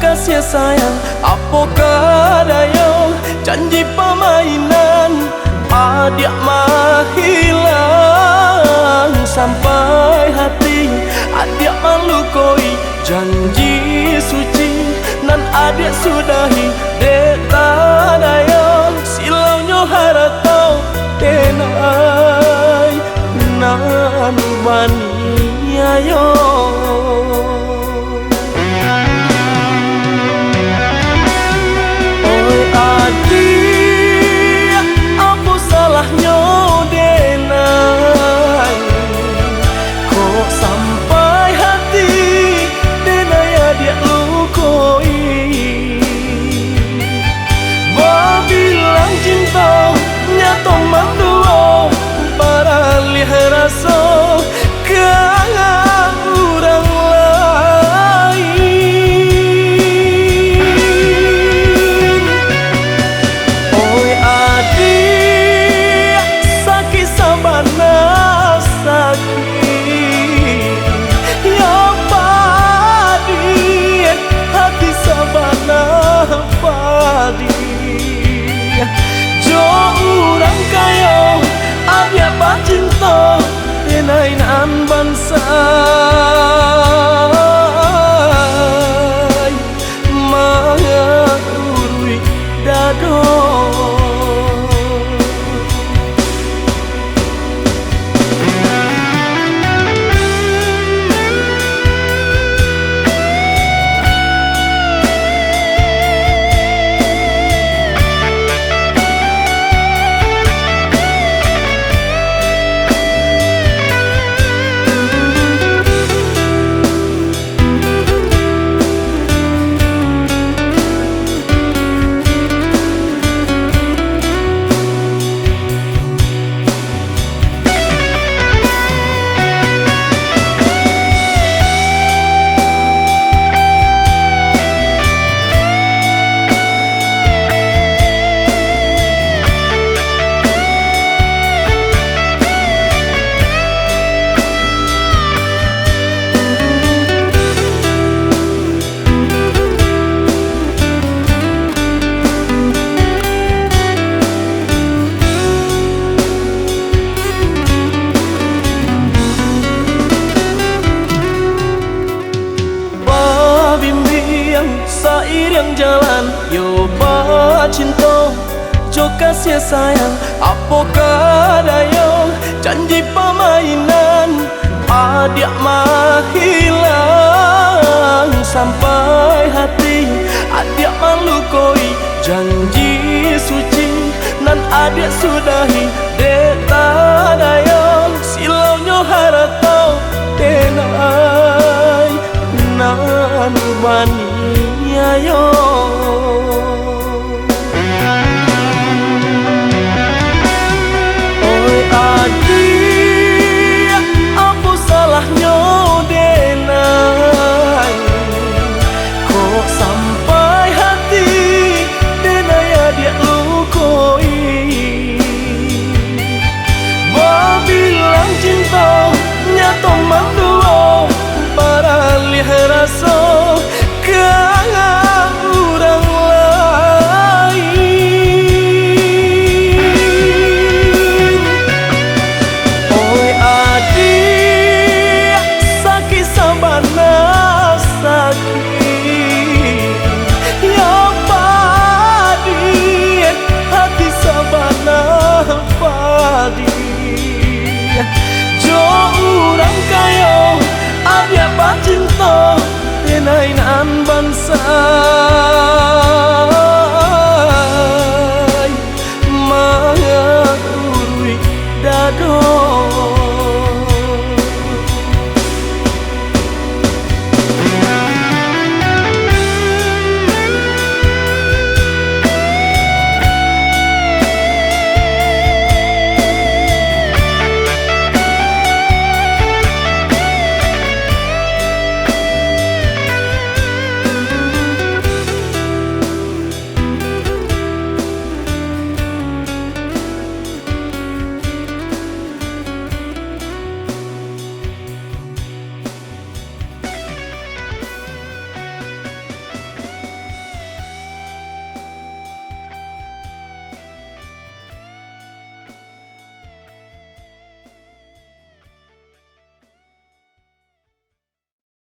kasih sayang, apakah daya janji permainan adik mah hilang sampai hati adik melukoi janji suci nan adik sudahi dek daya silaunya haratau tenai nan bani ayo. Rasa kangen orang lain. Oi adik sakit sabana sakit ya padi hati sabana padi jo orang kaya abia cinta denai nan bansai mangurui dado. Seiring jalan yo ba cinta jo kasih sayang apakah daya janji permainan adik mah hilang sampai hati adik melukoi janji suci nan adik sudahi dek daya silaunya haratau tenai nan bani ayo. Oi adik apa salahnya denai kok sampai hati denai adik lukoi bilang cinta nyata mandua para lihat rasa kangen orang lain. Oi adik sakit sabana sakit ya padi hati sabana padi jo orang kaya abia cinta denai nan bangsa